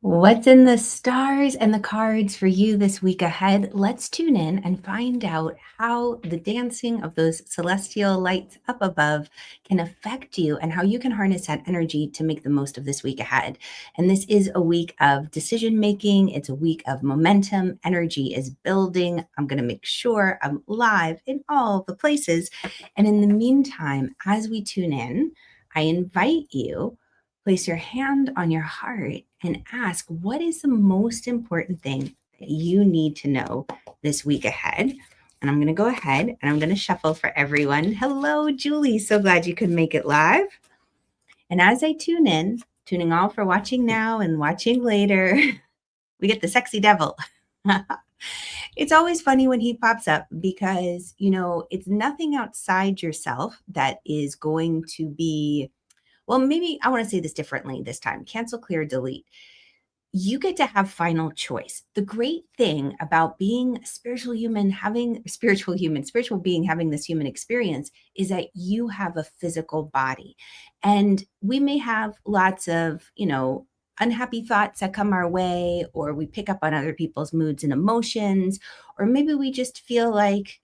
What's in the stars and the cards for you this week ahead? Let's tune in and find out how the dancing of those celestial lights up above can affect you and how you can harness that energy to make the most of this week ahead. And this is a week of decision making, it's a week of momentum. Energy is building. I'm going to make sure I'm live in all the places. And in the meantime, as we tune in, I invite you place your hand on your heart and ask, what is the most important thing that you need to know this week ahead? And I'm going to go ahead and I'm going to shuffle for everyone. Hello, Julie. So glad you could make it live. And as I tune in, tuning all for watching now and watching later, we get the sexy devil. It's always funny when he pops up because, it's nothing outside yourself that is going to be, well, maybe I want to say this differently this time. Cancel, clear, delete. You get to have final choice. The great thing about being a spiritual being, having this human experience is that you have a physical body. And we may have lots of, unhappy thoughts that come our way, or we pick up on other people's moods and emotions, or maybe we just feel like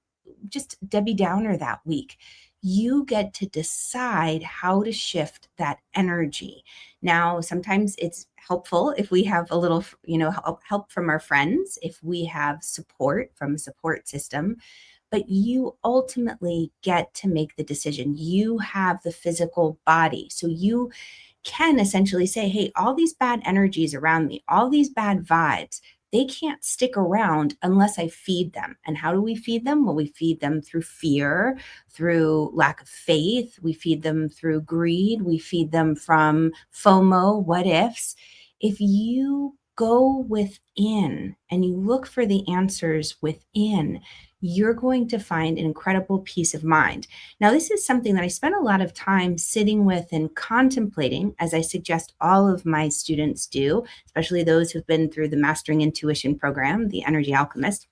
just Debbie Downer that week. You get to decide how to shift that energy. Now, sometimes it's helpful if we have a little, help from our friends, if we have support from a support system, but you ultimately get to make the decision. You have the physical body. So you can essentially say, hey, all these bad energies around me, all these bad vibes, they can't stick around unless I feed them. And how do we feed them? Well, we feed them through fear, through lack of faith. We feed them through greed. We feed them from FOMO, what ifs. If you go within and you look for the answers within, you're going to find an incredible peace of mind. Now, this is something that I spent a lot of time sitting with and contemplating, as I suggest all of my students do, especially those who've been through the Mastering Intuition program, the Energy Alchemist,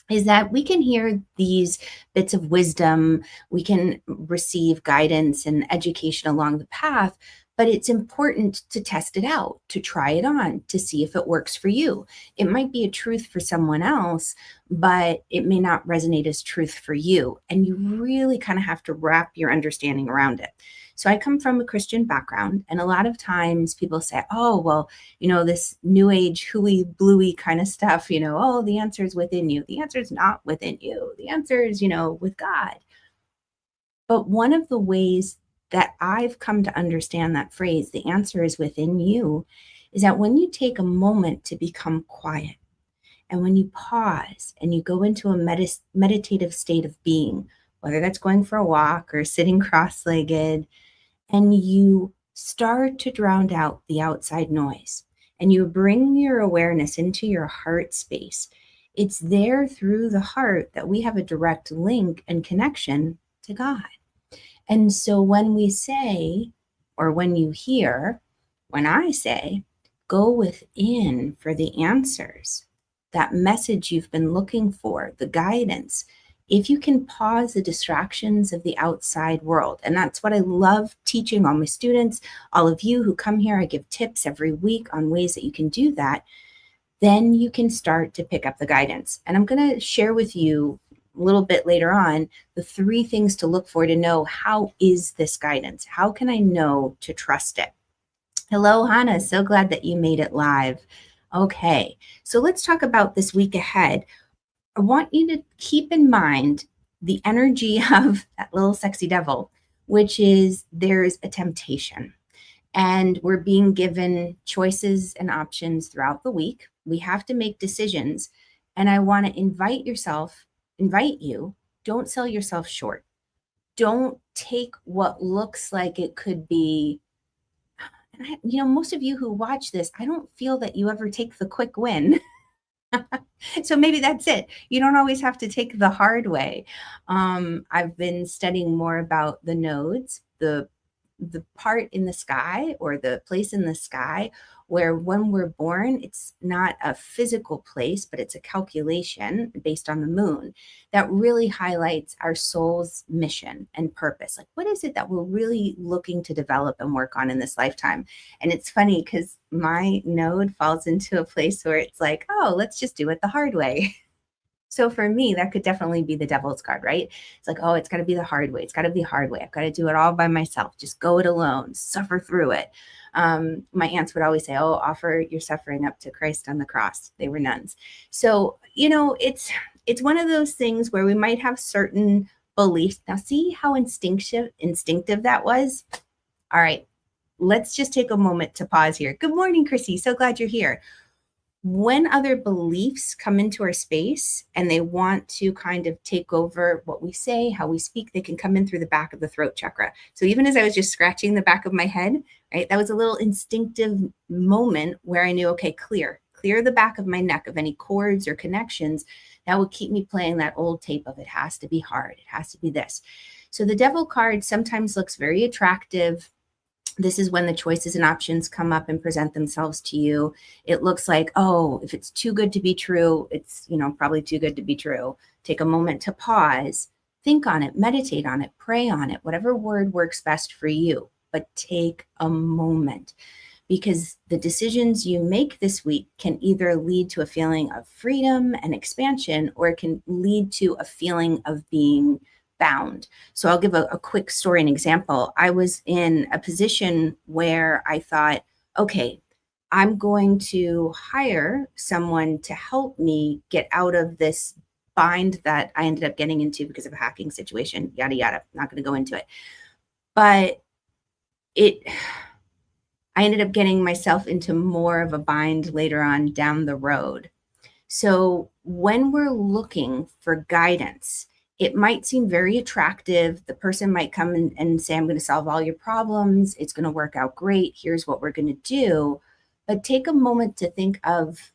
is that we can hear these bits of wisdom, we can receive guidance and education along the path, but it's important to test it out, to try it on, to see if it works for you. It might be a truth for someone else, but it may not resonate as truth for you. And you really kind of have to wrap your understanding around it. So I come from a Christian background, and a lot of times people say, oh, well, this new age hooey bluey kind of stuff, oh, the answer is within you. The answer is not within you. The answer is, with God. But one of the ways that I've come to understand that phrase, the answer is within you, is that when you take a moment to become quiet and when you pause and you go into a meditative state of being, whether that's going for a walk or sitting cross-legged, and you start to drown out the outside noise and you bring your awareness into your heart space, it's there through the heart that we have a direct link and connection to God. And so when we say, or when you hear, when I say, go within for the answers, that message you've been looking for, the guidance, if you can pause the distractions of the outside world. And that's what I love teaching all my students, all of you who come here. I give tips every week on ways that you can do that. Then you can start to pick up the guidance. And I'm going to share with you a little bit later on the 3 things to look for to know, how is this guidance? How can I know to trust it? Hello, Hannah. So glad that you made it live. Okay, so let's talk about this week ahead. I want you to keep in mind the energy of that little sexy devil, which is there's a temptation. And we're being given choices and options throughout the week. We have to make decisions. And I want to invite you, don't sell yourself short. Don't take what looks like it could be. And most of you who watch this, I don't feel that you ever take the quick win. So maybe that's it. You don't always have to take the hard way. I've been studying more about the nodes, the the part in the sky, or the place in the sky where when we're born, it's not a physical place, but it's a calculation based on the moon that really highlights our soul's mission and purpose. Like, what is it that we're really looking to develop and work on in this lifetime? And it's funny because my node falls into a place where it's like, oh, let's just do it the hard way. So for me, that could definitely be the devil's card, right? It's like, oh, it's got to be the hard way. It's got to be the hard way. I've got to do it all by myself. Just go it alone, suffer through it. My aunts would always say, oh, offer your suffering up to Christ on the cross. They were nuns. So, it's one of those things where we might have certain beliefs. Now, see how instinctive that was? All right, let's just take a moment to pause here. Good morning, Chrissy. So glad you're here. When other beliefs come into our space and they want to kind of take over what we say, how we speak, they can come in through the back of the throat chakra. So even as I was just scratching the back of my head, right, that was a little instinctive moment where I knew, okay, clear the back of my neck of any cords or connections that would keep me playing that old tape of it has to be hard. It has to be this. So the devil card sometimes looks very attractive. This is when the choices and options come up and present themselves to you. It looks like, oh, if it's too good to be true, it's, probably too good to be true. Take a moment to pause, think on it, meditate on it, pray on it, whatever word works best for you, but take a moment, because the decisions you make this week can either lead to a feeling of freedom and expansion, or it can lead to a feeling of being bound. So I'll give a quick story and example. I was in a position where I thought, okay, I'm going to hire someone to help me get out of this bind that I ended up getting into because of a hacking situation, yada, yada. Not going to go into it. But I ended up getting myself into more of a bind later on down the road. So when we're looking for guidance, it might seem very attractive. The person might come and say, I'm going to solve all your problems. It's going to work out great. Here's what we're going to do. But take a moment to think of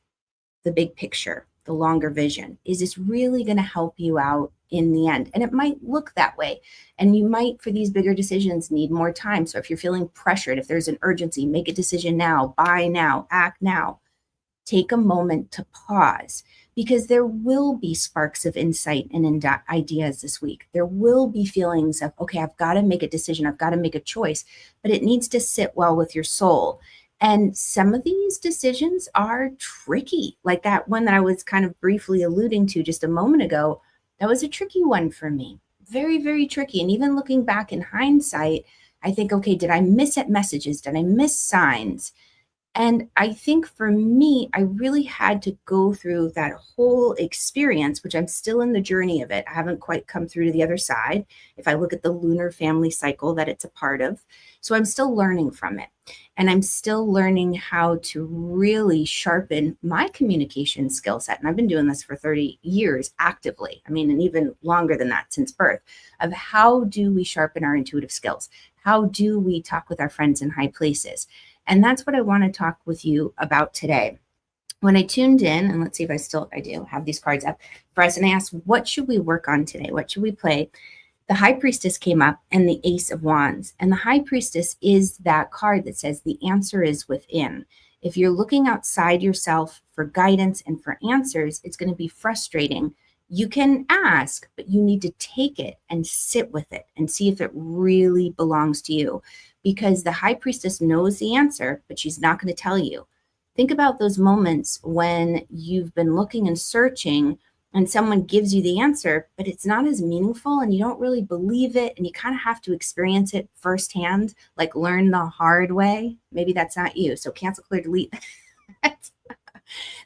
the big picture, the longer vision. Is this really going to help you out in the end? And it might look that way. And you might, for these bigger decisions, need more time. So if you're feeling pressured, if there's an urgency, make a decision now, buy now, act now. Take a moment to pause, because there will be sparks of insight and ideas this week. There will be feelings of, okay, I've got to make a decision. I've got to make a choice, but it needs to sit well with your soul. And some of these decisions are tricky, like that one that I was kind of briefly alluding to just a moment ago. That was a tricky one for me. Very, very tricky. And even looking back in hindsight, I think, okay, did I miss messages? Did I miss signs? And I think for me, I really had to go through that whole experience, which I'm still in the journey of it. I haven't quite come through to the other side, if I look at the lunar family cycle that it's a part of. So I'm still learning from it. And I'm still learning how to really sharpen my communication skill set. And I've been doing this for 30 years actively. I mean, and even longer than that, since birth, of how do we sharpen our intuitive skills? How do we talk with our friends in high places? And that's what I want to talk with you about today. When I tuned in, and let's see if I do have these cards up for us, and I asked, what should we work on today? What should we play? The High Priestess came up and the Ace of Wands. And the High Priestess is that card that says the answer is within. If you're looking outside yourself for guidance and for answers, it's going to be frustrating. You can ask, but you need to take it and sit with it and see if it really belongs to you. Because the High Priestess knows the answer, but she's not going to tell you. Think about those moments when you've been looking and searching and someone gives you the answer, but it's not as meaningful and you don't really believe it, and you kind of have to experience it firsthand, like learn the hard way. Maybe that's not you. So cancel, clear, delete.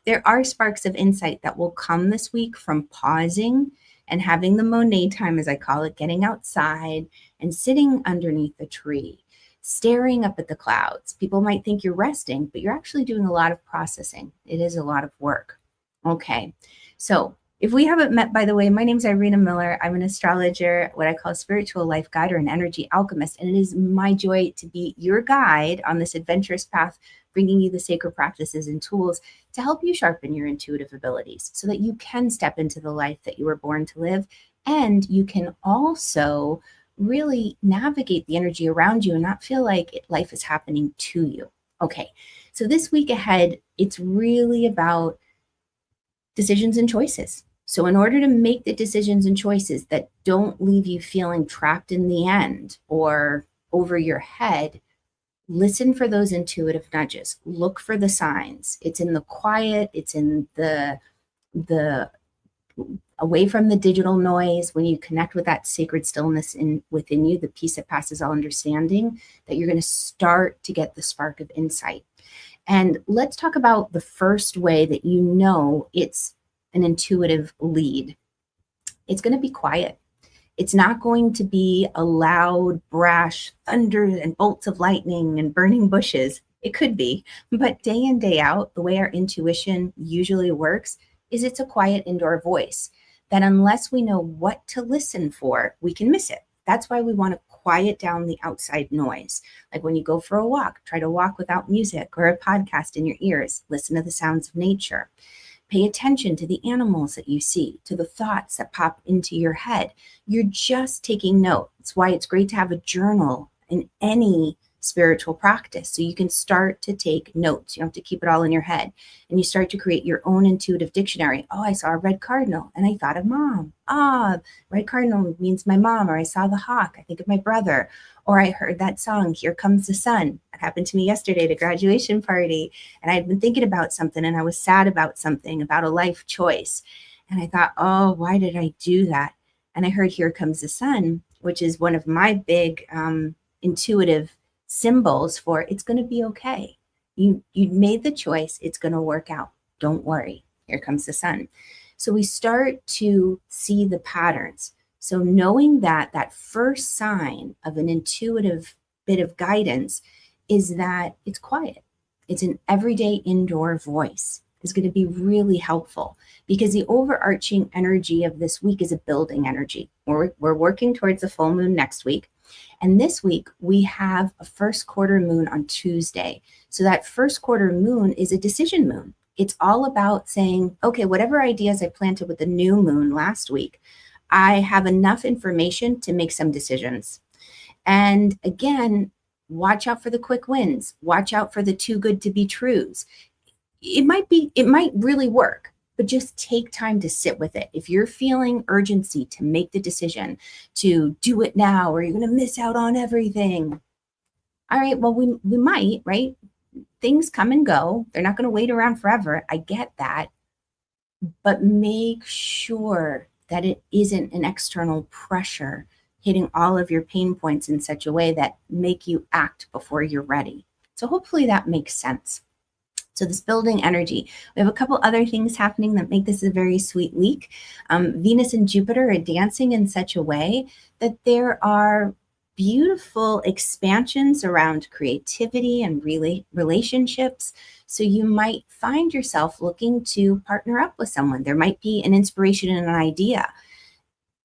There are sparks of insight that will come this week from pausing and having the Monet time, as I call it, getting outside and sitting underneath a tree, staring up at the clouds. People might think you're resting, but you're actually doing a lot of processing. It is a lot of work. Okay, so if we haven't met, by the way, my name is Irina Miller. I'm an astrologer, what I call a spiritual life guide or an energy alchemist, and it is my joy to be your guide on this adventurous path, bringing you the sacred practices and tools to help you sharpen your intuitive abilities so that you can step into the life that you were born to live, and you can also really navigate the energy around you and not feel like life is happening to you. Okay, so this week ahead, it's really about decisions and choices. So, in order to make the decisions and choices that don't leave you feeling trapped in the end or over your head, listen for those intuitive nudges. Look for the signs. It's in the quiet, it's in the away from the digital noise, when you connect with that sacred stillness within you, the peace that passes all understanding, that you're going to start to get the spark of insight. And let's talk about the first way that you know it's an intuitive lead. It's going to be quiet. It's not going to be a loud, brash thunder and bolts of lightning and burning bushes. It could be, but day in, day out, the way our intuition usually works is it's a quiet indoor voice that unless we know what to listen for, we can miss it. That's why we want to quiet down the outside noise. Like when you go for a walk, try to walk without music or a podcast in your ears. Listen to the sounds of nature. Pay attention to the animals that you see, to the thoughts that pop into your head. You're just taking note. That's why it's great to have a journal in any spiritual practice, so you can start to take notes. You don't have to keep it all in your head. And you start to create your own intuitive dictionary. Oh, I saw a red cardinal and I thought of mom. Ah, red cardinal means my mom. Or I saw the hawk, I think of my brother. Or I heard that song, Here Comes the Sun. It happened to me yesterday at a graduation party. And I'd been thinking about something and I was sad about something, about a life choice. And I thought, oh, why did I do that? And I heard Here Comes the Sun, which is one of my big intuitive symbols for it's going to be okay. You made the choice. It's going to work out. Don't worry. Here comes the sun. So we start to see the patterns. So knowing that first sign of an intuitive bit of guidance is that it's quiet. It's an everyday indoor voice is going to be really helpful, because the overarching energy of this week is a building energy. We're working towards the full moon next week. And this week, we have a first quarter moon on Tuesday. So that first quarter moon is a decision moon. It's all about saying, okay, whatever ideas I planted with the new moon last week, I have enough information to make some decisions. And again, watch out for the quick wins. Watch out for the too good to be trues. It might really work, but just take time to sit with it. If you're feeling urgency to make the decision to do it now, or you're going to miss out on everything. All right, well, we might, right? Things come and go. They're not going to wait around forever. I get that. But make sure that it isn't an external pressure hitting all of your pain points in such a way that make you act before you're ready. So hopefully that makes sense. So this building energy, we have a couple other things happening that make this a very sweet week. Venus and Jupiter are dancing in such a way that there are beautiful expansions around creativity and relationships. So you might find yourself looking to partner up with someone. There might be an inspiration and an idea.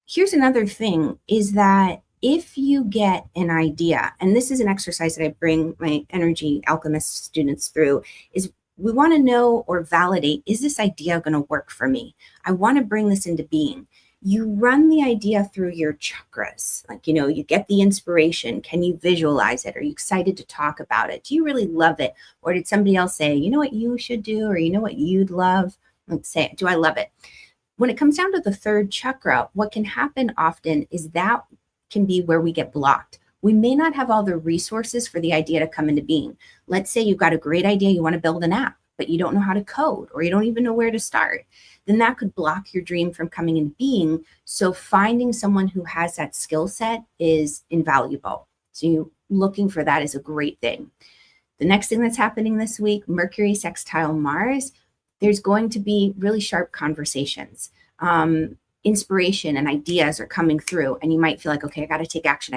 Here's another thing is that if you get an idea, and this is an exercise that I bring my energy alchemist students through, is we want to know or validate, is this idea going to work for me? I want to bring this into being. You run the idea through your chakras. Like, you get the inspiration. Can you visualize it? Are you excited to talk about it? Do you really love it? Or did somebody else say, you know what you should do? Or you know what you'd love? Let's say, do I love it? When it comes down to the third chakra, what can happen often is that can be where we get blocked. We may not have all the resources for the idea to come into being. Let's say you've got a great idea, you want to build an app, but you don't know how to code, or you don't even know where to start. Then that could block your dream from coming into being. So finding someone who has that skill set is invaluable. So you looking for that is a great thing. The next thing that's happening this week, Mercury sextile Mars, there's going to be really sharp conversations. Inspiration and ideas are coming through, and you might feel like, okay, I got to take action.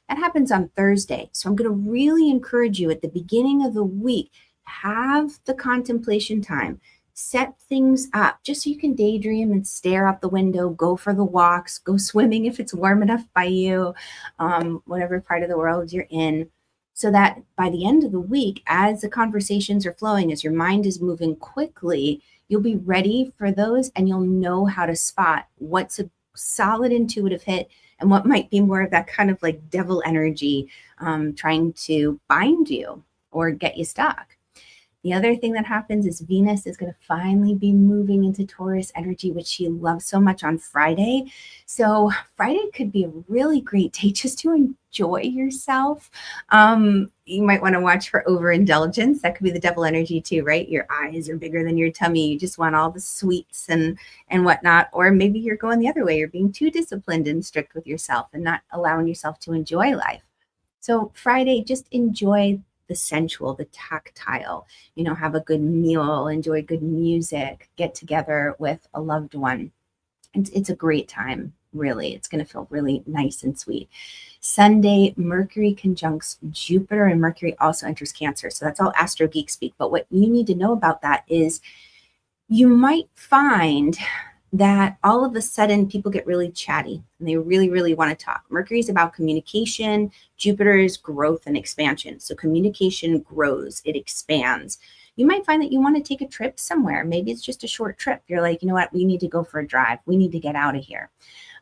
That happens on Thursday. So I'm going to really encourage you at the beginning of the week, have the contemplation time, set things up just so you can daydream and stare out the window, go for the walks, go swimming if it's warm enough by you, whatever part of the world you're in, so that by the end of the week, as the conversations are flowing, as your mind is moving quickly, you'll be ready for those, and you'll know how to spot what's a solid intuitive hit and what might be more of that kind of like devil energy trying to bind you or get you stuck. The other thing that happens is Venus is going to finally be moving into Taurus energy, which she loves so much, on Friday. So Friday could be a really great day just to enjoy yourself. You might want to watch for overindulgence. That could be the devil energy too, right? Your eyes are bigger than your tummy. You just want all the sweets and whatnot. Or maybe you're going the other way. You're being too disciplined and strict with yourself and not allowing yourself to enjoy life. So Friday, just enjoy the sensual, the tactile, have a good meal, enjoy good music, get together with a loved one. It's a great time, really. It's going to feel really nice and sweet. Sunday, Mercury conjuncts Jupiter, and Mercury also enters Cancer. So that's all Astro Geek speak. But what you need to know about that is you might find that all of a sudden people get really chatty and they really, really want to talk. Mercury is about communication. Jupiter is growth and expansion. So communication grows, it expands. You might find that you want to take a trip somewhere. Maybe it's just a short trip. You're like, you know what? We need to go for a drive. We need to get out of here.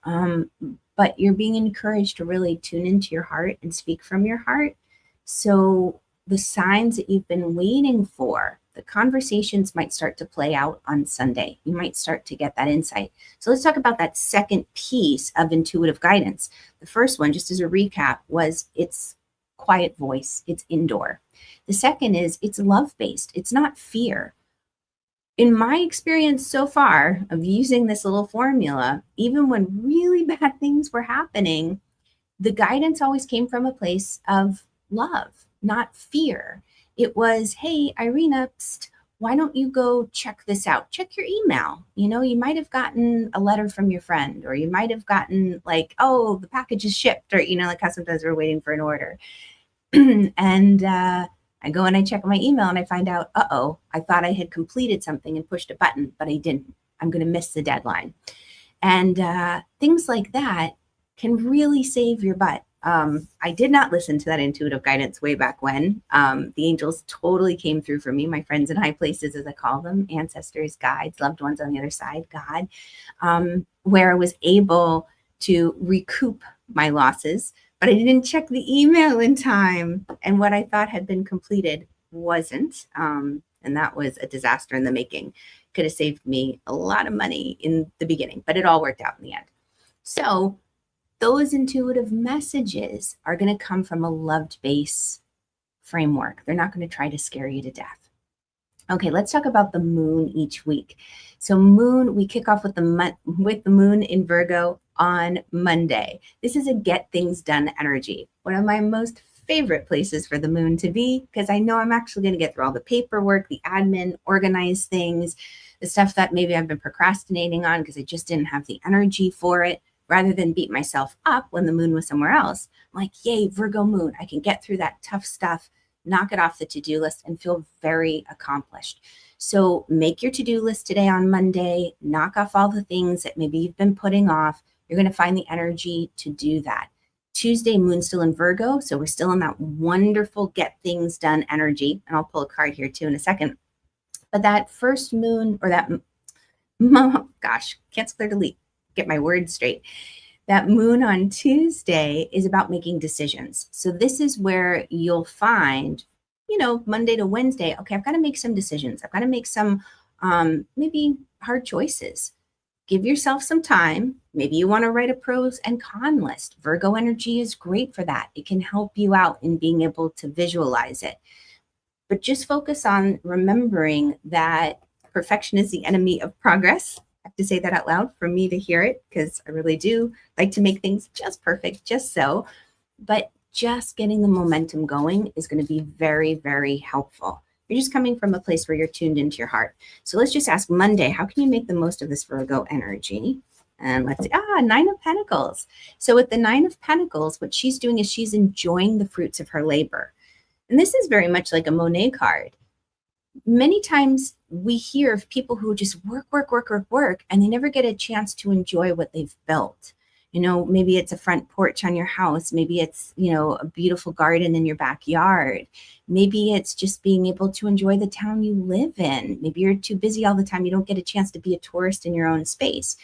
But you're being encouraged to really tune into your heart and speak from your heart. So the signs that you've been waiting for, the conversations might start to play out on Sunday. You might start to get that insight. So let's talk about that second piece of intuitive guidance. The first one, just as a recap, was it's quiet voice. It's indoor. The second is it's love-based. It's not fear. In my experience so far of using this little formula, even when really bad things were happening, the guidance always came from a place of love, not fear. It was, hey, Irina, why don't you go check this out? Check your email. You might have gotten a letter from your friend, or you might have gotten like, oh, the package is shipped, or, like how sometimes we're waiting for an order. And I go and I check my email and I find out, I thought I had completed something and pushed a button, but I didn't. I'm going to miss the deadline. And things like that can really save your butt. I did not listen to that intuitive guidance way back when. The angels totally came through for me, my friends in high places, as I call them, ancestors, guides, loved ones on the other side, God, where I was able to recoup my losses, but I didn't check the email in time. And what I thought had been completed wasn't. And that was a disaster in the making. Could have saved me a lot of money in the beginning, but it all worked out in the end. So those intuitive messages are going to come from a loved base framework. They're not going to try to scare you to death. Okay, let's talk about the moon each week. So moon, we kick off with the moon in Virgo on Monday. This is a get things done energy. One of my most favorite places for the moon to be, because I know I'm actually going to get through all the paperwork, the admin, organize things, the stuff that maybe I've been procrastinating on because I just didn't have the energy for it. Rather than beat myself up when the moon was somewhere else, I'm like, yay, Virgo moon. I can get through that tough stuff, knock it off the to-do list, and feel very accomplished. So make your to-do list today on Monday, knock off all the things that maybe you've been putting off. You're going to find the energy to do that. Tuesday, moon's still in Virgo, so we're still in that wonderful get things done energy. And I'll pull a card here too in a second. But that first moon, or that, can't clear delete. Get my words straight. That moon on Tuesday is about making decisions. So this is where you'll find, Monday to Wednesday, okay, I've got to make some decisions. I've got to make some maybe hard choices. Give yourself some time. Maybe you want to write a pros and con list. Virgo energy is great for that. It can help you out in being able to visualize it. But just focus on remembering that perfection is the enemy of progress. I have to say that out loud for me to hear it, because I really do like to make things just perfect, just so. But just getting the momentum going is going to be very, very helpful. You're just coming from a place where you're tuned into your heart. So let's just ask Monday, how can you make the most of this Virgo energy? And let's see, Nine of Pentacles. So with the Nine of Pentacles, what she's doing is she's enjoying the fruits of her labor. And this is very much like a Monet card. Many times we hear of people who just work, and they never get a chance to enjoy what they've built. Maybe it's a front porch on your house. Maybe it's, a beautiful garden in your backyard. Maybe it's just being able to enjoy the town you live in. Maybe you're too busy all the time. You don't get a chance to be a tourist in your own space.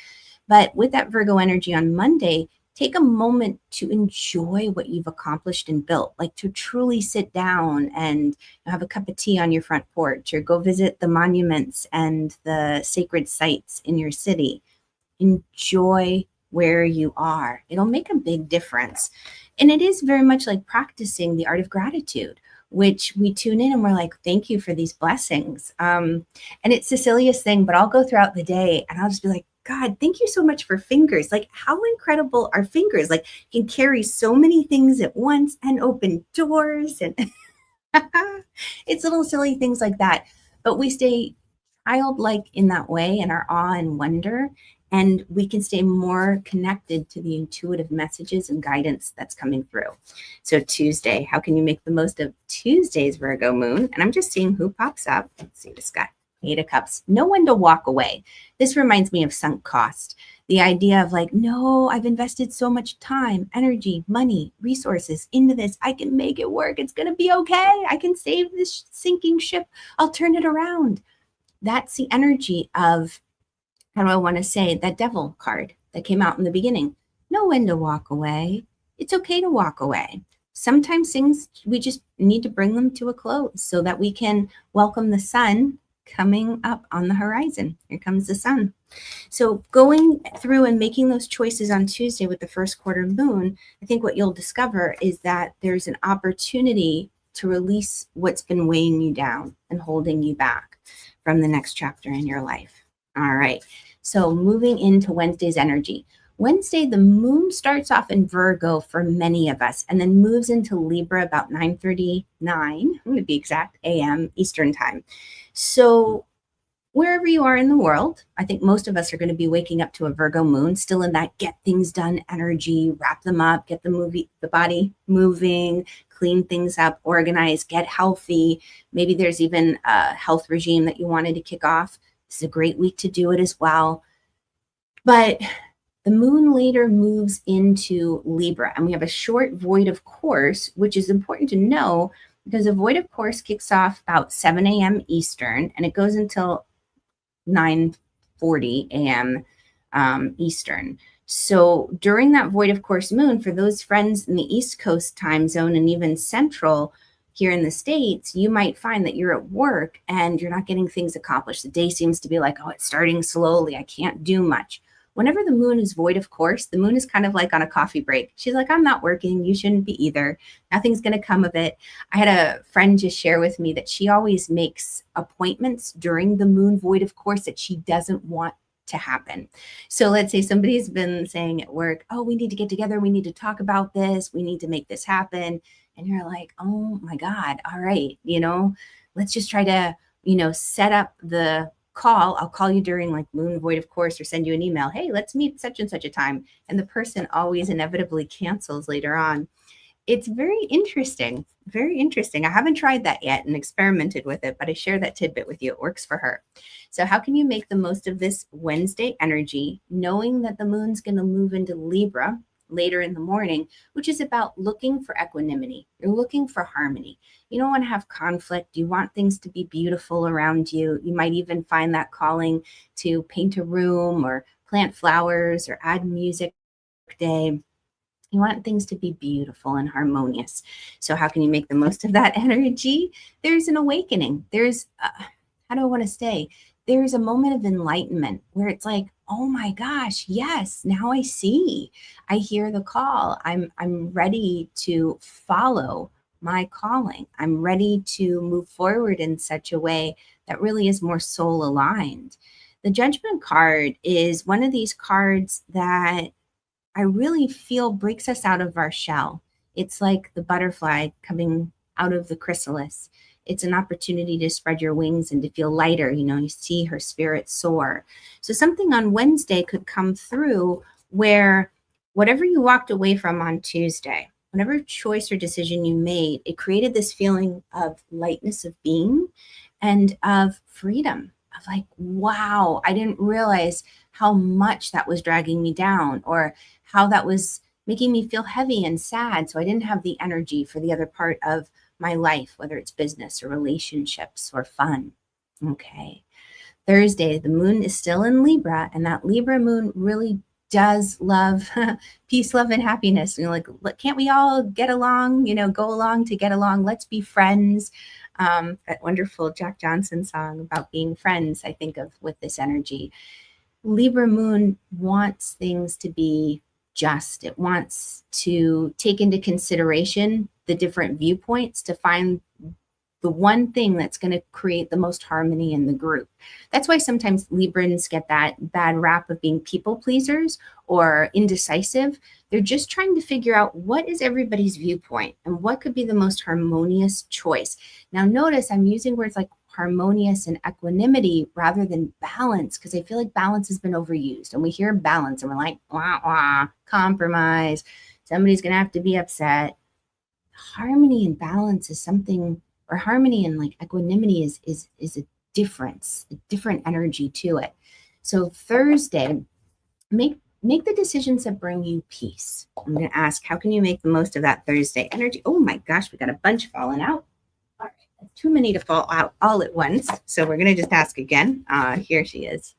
But with that Virgo energy on Monday, take a moment to enjoy what you've accomplished and built, like to truly sit down and have a cup of tea on your front porch, or go visit the monuments and the sacred sites in your city. Enjoy where you are. It'll make a big difference. And it is very much like practicing the art of gratitude, which we tune in and we're like, thank you for these blessings. And it's the silliest thing, but I'll go throughout the day and I'll just be like, God, thank you so much for fingers. Like, how incredible are fingers? Like, you can carry so many things at once and open doors. And it's little silly things like that. But we stay childlike in that way, in our awe and wonder, and we can stay more connected to the intuitive messages and guidance that's coming through. So Tuesday, how can you make the most of Tuesday's Virgo moon? And I'm just seeing who pops up. Let's see, just got 8 of Cups. Know when to walk away. This reminds me of sunk cost. The idea of like, no, I've invested so much time, energy, money, resources into this. I can make it work. It's going to be okay. I can save this sinking ship. I'll turn it around. That's the energy of, how do I want to say, that devil card that came out in the beginning. Know when to walk away. It's okay to walk away. Sometimes things, we just need to bring them to a close so that we can welcome the sun coming up on the horizon. Here comes the sun. So going through and making those choices on Tuesday with the first quarter moon, I think what you'll discover is that there's an opportunity to release what's been weighing you down and holding you back from the next chapter in your life. All right. So moving into Wednesday's energy. Wednesday, the moon starts off in Virgo for many of us and then moves into Libra about 9:39, I'm going to be exact, a.m. Eastern time. So wherever you are in the world, I think most of us are going to be waking up to a Virgo moon, still in that get things done energy, wrap them up, get the body moving, clean things up, organize, get healthy. Maybe there's even a health regime that you wanted to kick off. This is a great week to do it as well. But the moon later moves into Libra, and we have a short void of course, which is important to know because the void of course kicks off about 7 a.m. Eastern, and it goes until 9:40 a.m. Eastern. So during that void of course moon, for those friends in the East Coast time zone and even Central here in the States, you might find that you're at work and you're not getting things accomplished. The day seems to be like, oh, it's starting slowly. I can't do much. Whenever the moon is void of course, the moon is kind of like on a coffee break. She's like, I'm not working. You shouldn't be either. Nothing's going to come of it. I had a friend just share with me that she always makes appointments during the moon void of course that she doesn't want to happen. So let's say somebody's been saying at work, oh, we need to get together. We need to talk about this. We need to make this happen. And you're like, oh my God. All right. Let's just try to, set up the call. I'll call you during like moon void of course, or send you an email. Hey, let's meet such and such a time. And the person always inevitably cancels later on. It's very interesting. Very interesting. I haven't tried that yet and experimented with it, but I share that tidbit with you. It works for her. So how can you make the most of this Wednesday energy, knowing that the moon's going to move into Libra later in the morning, which is about looking for equanimity. You're looking for harmony. You don't want to have conflict. You want things to be beautiful around you. You might even find that calling to paint a room or plant flowers or add music day. You want things to be beautiful and harmonious. So how can you make the most of that energy? There's an awakening. There's, how do I want to say? There's a moment of enlightenment where it's like, oh my gosh, yes, now I see. I hear the call. I'm ready to follow my calling. I'm ready to move forward in such a way that really is more soul aligned. The Judgment card is one of these cards that I really feel breaks us out of our shell. It's like the butterfly coming out of the chrysalis. It's an opportunity to spread your wings and to feel lighter. You see her spirit soar. So something on Wednesday could come through where whatever you walked away from on Tuesday, whatever choice or decision you made, it created this feeling of lightness of being and of freedom, of like, wow, I didn't realize how much that was dragging me down or how that was making me feel heavy and sad. So I didn't have the energy for the other part of my life, whether it's business or relationships or fun. Okay. Thursday, the moon is still in Libra, and that Libra moon really does love peace, love, and happiness. Like, can't we all get along, go along to get along? Let's be friends. That wonderful Jack Johnson song about being friends, I think of with this energy. Libra moon wants things to be just. It wants to take into consideration the different viewpoints to find the one thing that's going to create the most harmony in the group. That's why sometimes Librans get that bad rap of being people pleasers or indecisive. They're just trying to figure out what is everybody's viewpoint and what could be the most harmonious choice. Now, notice I'm using words like harmonious and equanimity rather than balance, because I feel like balance has been overused. And we hear balance and we're like, wah, wah, compromise. Somebody's going to have to be upset. Harmony and balance is something, or harmony and like equanimity is a difference, a different energy to it. So Thursday, make the decisions that bring you peace. I'm going to ask, how can you make the most of that Thursday energy? Oh my gosh, we got a bunch falling out. All right, that's too many to fall out all at once. So we're going to just ask again. Here she is.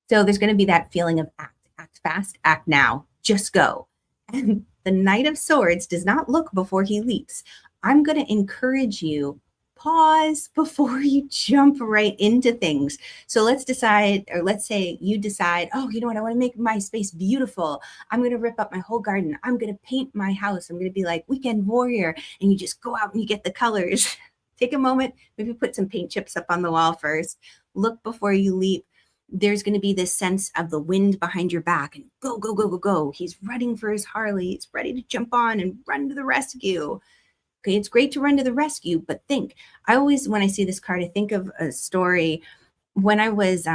So there's going to be that feeling of act fast, act now, just go. And the Knight of Swords does not look before he leaps. I'm going to encourage you, pause before you jump right into things. So let's decide, or let's say you decide, oh, you know what? I want to make my space beautiful. I'm going to rip up my whole garden. I'm going to paint my house. I'm going to be like weekend warrior. And you just go out and you get the colors. Take a moment, maybe put some paint chips up on the wall first. Look before you leap. There's going to be this sense of the wind behind your back and go, go, go, go, go. He's running for his Harley. He's ready to jump on and run to the rescue. Okay, it's great to run to the rescue, but I always, when I see this card, I think of a story when I was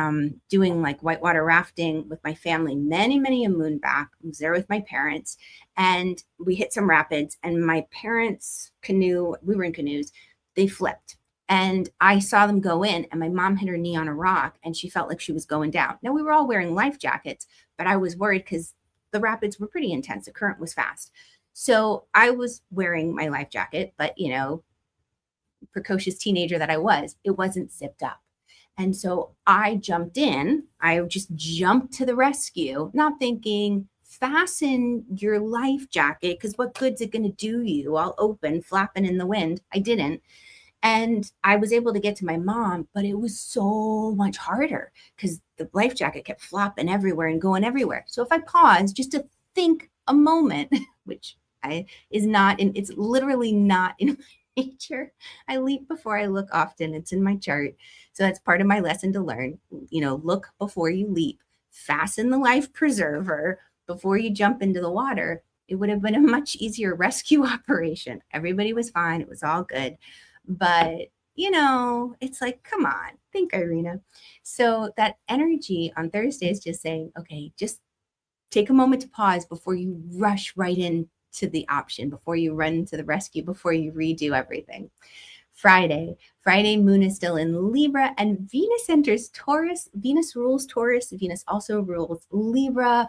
doing like whitewater rafting with my family many a moon back. I was there with my parents and we hit some rapids, and my parents' canoe, we were in canoes, they flipped. And I saw them go in, and my mom hit her knee on a rock and she felt like she was going down. Now, we were all wearing life jackets, but I was worried because the rapids were pretty intense. The current was fast. So I was wearing my life jacket, but precocious teenager that I was, it wasn't zipped up. And so I jumped in. I just jumped to the rescue, not thinking, fasten your life jacket, because what good's it going to do you all open, flapping in the wind? I didn't. And I was able to get to my mom, but it was so much harder because the life jacket kept flopping everywhere and going everywhere. So if I pause just to think a moment, which it's literally not in my nature. I leap before I look often. It's in my chart. So that's part of my lesson to learn. Look before you leap. Fasten the life preserver before you jump into the water. It would have been a much easier rescue operation. Everybody was fine. It was all good. But, it's like, come on, think, Irina. So that energy on Thursday is just saying, okay, just take a moment to pause before you rush right into the option, before you run to the rescue, before you redo everything. Friday moon is still in Libra, and Venus enters Taurus. Venus rules Taurus. Venus also rules Libra.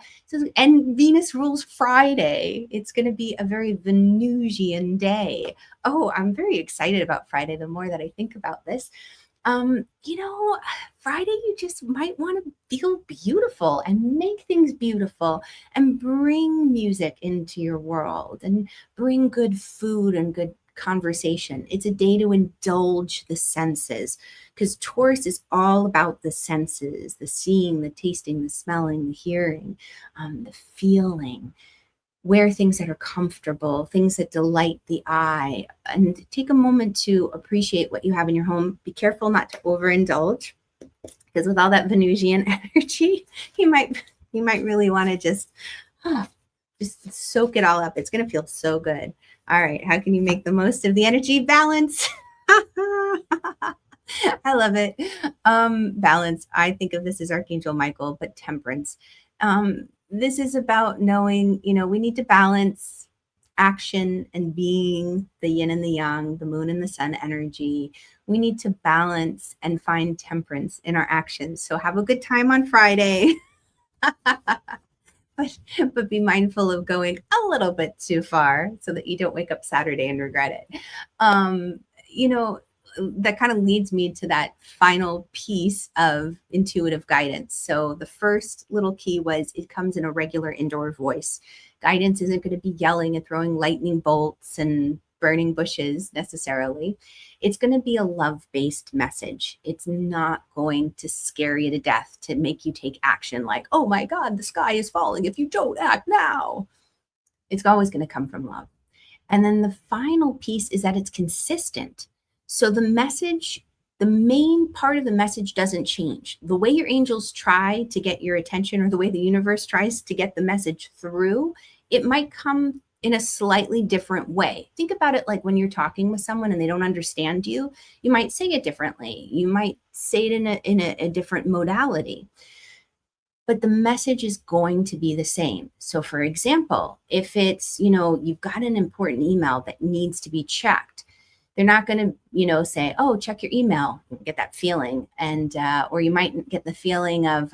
And Venus rules Friday. It's going to be a very Venusian day. Oh, I'm very excited about Friday the more that I think about this. Friday, you just might want to feel beautiful and make things beautiful and bring music into your world and bring good food and good conversation. It's a day to indulge the senses, because Taurus is all about the senses, the seeing, the tasting, the smelling, the hearing, the feeling. Wear things that are comfortable, things that delight the eye, and take a moment to appreciate what you have in your home. Be careful not to overindulge, because with all that Venusian energy, you might really want to just soak it all up. It's going to feel so good. All right. How can you make the most of the energy? Balance. I love it. Balance. I think of this as Archangel Michael, but temperance. This is about knowing, we need to balance action and being, the yin and the yang, the moon and the sun energy. We need to balance and find temperance in our actions. So have a good time on Friday. But be mindful of going a little bit too far so that you don't wake up Saturday and regret it. that kind of leads me to that final piece of intuitive guidance. So the first little key was it comes in a regular indoor voice. Guidance isn't going to be yelling and throwing lightning bolts and burning bushes necessarily. It's going to be a love-based message. It's not going to scare you to death to make you take action like, oh my God, the sky is falling if you don't act now. It's always going to come from love. And then the final piece is that it's consistent. So the message, the main part of the message doesn't change. The way your angels try to get your attention or the way the universe tries to get the message through, it might come in a slightly different way. Think about it like when you're talking with someone and they don't understand you, you might say it differently. You might say it in a different modality. But the message is going to be the same. So for example, if it's, you've got an important email that needs to be checked, they're not going to, say, oh, check your email, get that feeling. And, or you might get the feeling of,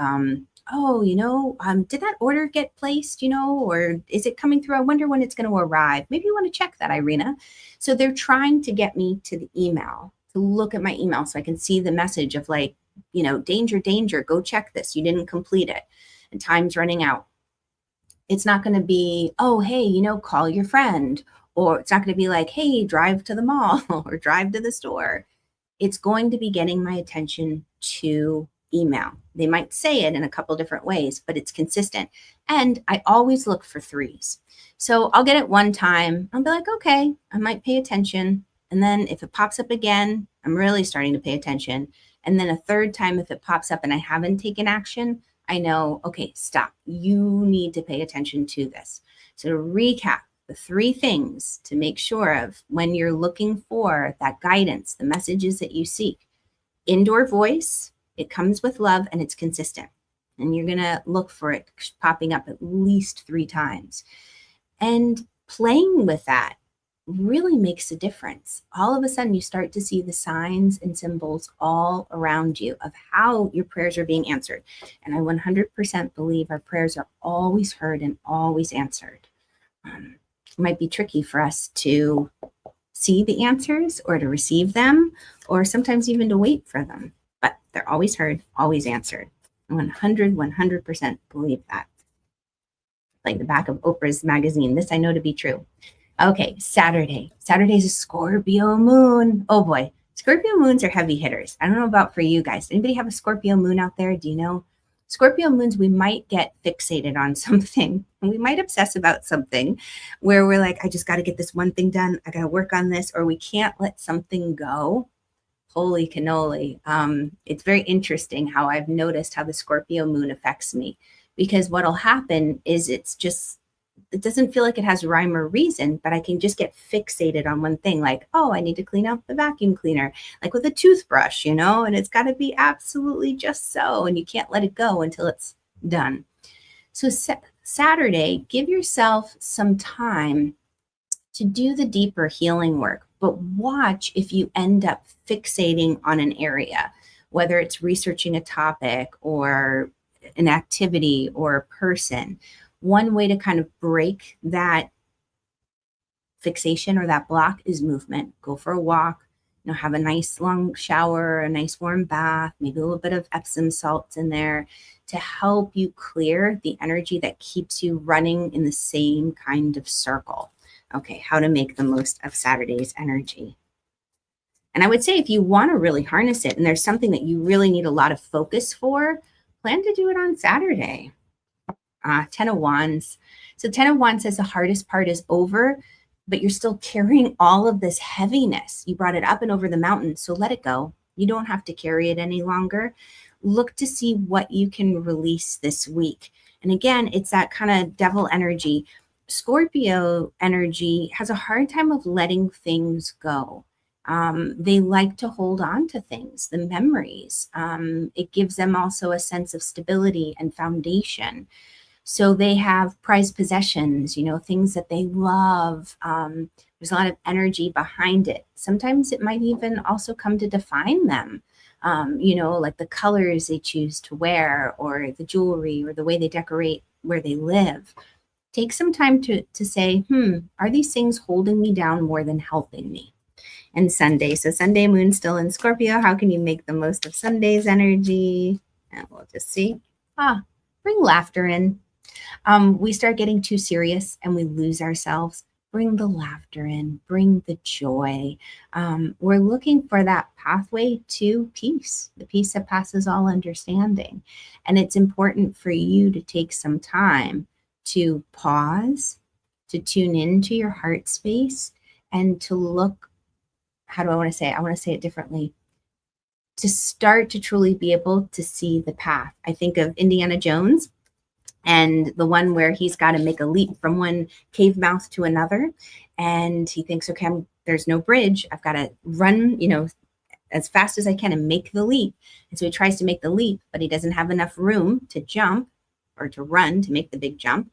oh, did that order get placed, or is it coming through? I wonder when it's going to arrive. Maybe you want to check that, Irina. So they're trying to get me to the email, to look at my email so I can see the message of like, danger, danger, go check this. You didn't complete it and time's running out. It's not going to be, oh, hey, call your friend. Or it's not going to be like, hey, drive to the mall or drive to the store. It's going to be getting my attention to email. They might say it in a couple different ways, but it's consistent. And I always look for threes. So I'll get it one time. I'll be like, okay, I might pay attention. And then if it pops up again, I'm really starting to pay attention. And then a third time, if it pops up and I haven't taken action, I know, okay, stop. You need to pay attention to this. So to recap, the three things to make sure of when you're looking for that guidance, the messages that you seek. Indoor voice, it comes with love and it's consistent. And you're going to look for it popping up at least 3 times. And playing with that really makes a difference. All of a sudden, you start to see the signs and symbols all around you of how your prayers are being answered. And I 100% believe our prayers are always heard and always answered. It might be tricky for us to see the answers or to receive them, or sometimes even to wait for them. But they're always heard, always answered. 100% believe that. Like the back of Oprah's magazine. This I know to be true. Okay, Saturday. Saturday's a Scorpio moon. Oh boy, Scorpio moons are heavy hitters. I don't know about for you guys. Anybody have a Scorpio moon out there? Do you know? Scorpio moons, we might get fixated on something and we might obsess about something where we're like, I just got to get this one thing done. I got to work on this, or we can't let something go. Holy cannoli. It's very interesting how I've noticed how the Scorpio moon affects me, because what'll happen is it doesn't feel like it has rhyme or reason, but I can just get fixated on one thing. Like, oh, I need to clean out the vacuum cleaner, like with a toothbrush, and it's got to be absolutely just so. And you can't let it go until it's done. So Saturday, give yourself some time to do the deeper healing work, but watch if you end up fixating on an area, whether it's researching a topic or an activity or a person. One way to kind of break that fixation or that block is movement. Go for a walk, have a nice long shower, a nice warm bath, maybe a little bit of Epsom salts in there to help you clear the energy that keeps you running in the same kind of circle. Okay, how to make the most of Saturday's energy. And I would say if you want to really harness it and there's something that you really need a lot of focus for, plan to do it on Saturday. 10 of Wands. So 10 of Wands says the hardest part is over, but you're still carrying all of this heaviness. You brought it up and over the mountain, so let it go. You don't have to carry it any longer. Look to see what you can release this week. And again, it's that kind of devil energy. Scorpio energy has a hard time of letting things go. They like to hold on to things, the memories. It gives them also a sense of stability and foundation. So they have prized possessions, things that they love. There's a lot of energy behind it. Sometimes it might even also come to define them, like the colors they choose to wear or the jewelry or the way they decorate where they live. Take some time to say, are these things holding me down more than helping me? and Sunday. So Sunday moon still in Scorpio. How can you make the most of Sunday's energy? And we'll just see. Bring laughter in. We start getting too serious and we lose ourselves. Bring the laughter in, bring the joy. We're looking for that pathway to peace, the peace that passes all understanding. And it's important for you to take some time to pause, to tune into your heart space, and to look. How do I want to say it? I want to say it differently. To start to truly be able to see the path. I think of Indiana Jones and the one where he's got to make a leap from one cave mouth to another. And he thinks, okay, there's no bridge. I've got to run, as fast as I can and make the leap. And so he tries to make the leap, but he doesn't have enough room to jump or to run to make the big jump.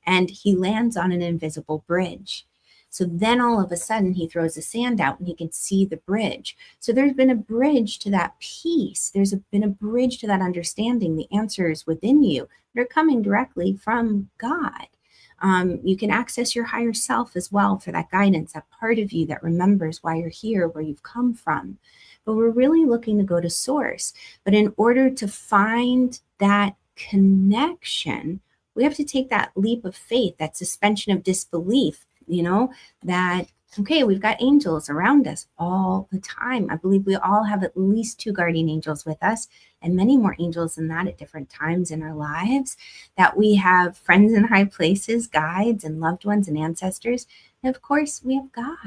And he lands on an invisible bridge. So then all of a sudden he throws the sand out and he can see the bridge. So there's been a bridge to that peace. Been a bridge to that understanding. The answers within you that are coming directly from God. You can access your higher self as well for that guidance, that part of you that remembers why you're here, where you've come from. But we're really looking to go to source. But in order to find that connection, we have to take that leap of faith, that suspension of disbelief, that, okay, we've got angels around us all the time. I believe we all have at least 2 guardian angels with us and many more angels than that at different times in our lives, that we have friends in high places, guides and loved ones and ancestors. And of course, we have God.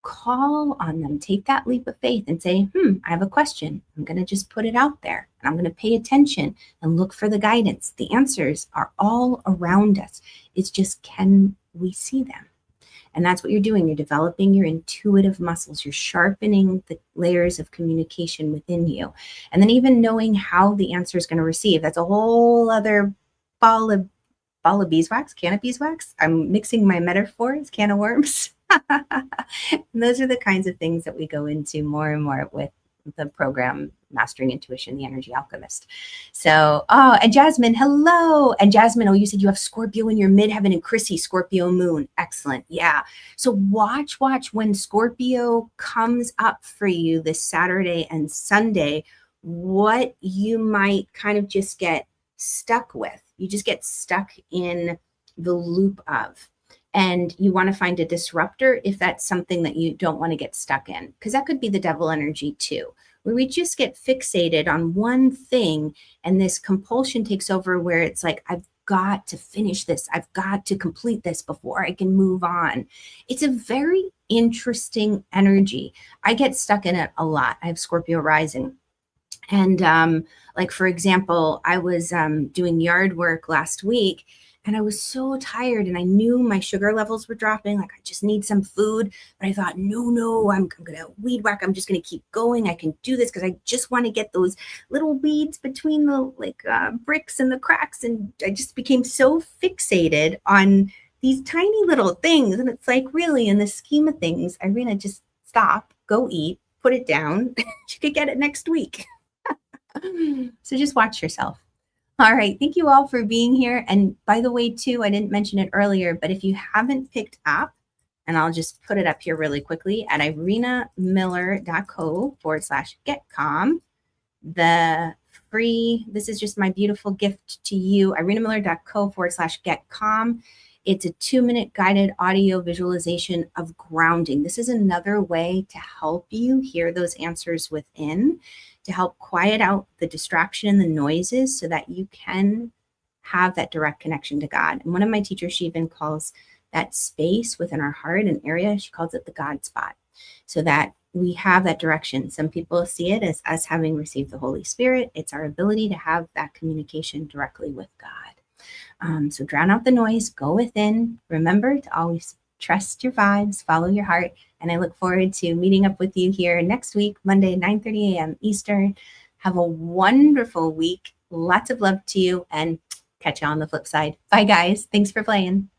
Call on them. Take that leap of faith and say, I have a question. I'm going to just put it out there. And I'm going to pay attention and look for the guidance. The answers are all around us. It's just, can we see them? And that's what you're doing. You're developing your intuitive muscles. You're sharpening the layers of communication within you. And then even knowing how the answer is going to receive. That's a whole other ball of beeswax, can of beeswax. I'm mixing my metaphors, can of worms. And those are the kinds of things that we go into more and more with the program Mastering Intuition, the Energy Alchemist. So, and Jasmine, hello. And Jasmine, you said you have Scorpio in your midheaven, and Chrissy, Scorpio moon. Excellent. Yeah. So watch when Scorpio comes up for you this Saturday and Sunday, what you might kind of just get stuck with. You just get stuck in the loop of. And you want to find a disruptor if that's something that you don't want to get stuck in, because that could be the devil energy too, where we just get fixated on one thing and this compulsion takes over, where it's like, I've got to finish this. I've got to complete this before I can move on. It's a very interesting energy. I get stuck in it a lot. I have Scorpio rising. And like, for example, I was doing yard work last week, and I was so tired and I knew my sugar levels were dropping. Like, I just need some food. But I thought, no, I'm going to weed whack. I'm just going to keep going. I can do this because I just want to get those little weeds between the bricks and the cracks. And I just became so fixated on these tiny little things. And it's like, really, in the scheme of things, Irina, just stop, go eat, put it down. You could get it next week. So just watch yourself. All right. Thank you all for being here. And by the way, too, I didn't mention it earlier, but if you haven't picked up, and I'll just put it up here really quickly at irinamiller.co/get calm. This is just my beautiful gift to you, irinamiller.co/get calm. It's a 2-minute guided audio visualization of grounding. This is another way to help you hear those answers within, to help quiet out the distraction and the noises so that you can have that direct connection to God. And one of my teachers, she even calls that space within our heart, an area, she calls it the God spot, so that we have that direction. Some people see it as us having received the Holy Spirit. It's our ability to have that communication directly with God. So drown out the noise, go within. Remember to always trust your vibes, follow your heart. And I look forward to meeting up with you here next week, Monday, 9:30 a.m. Eastern. Have a wonderful week. Lots of love to you, and catch you on the flip side. Bye, guys. Thanks for playing.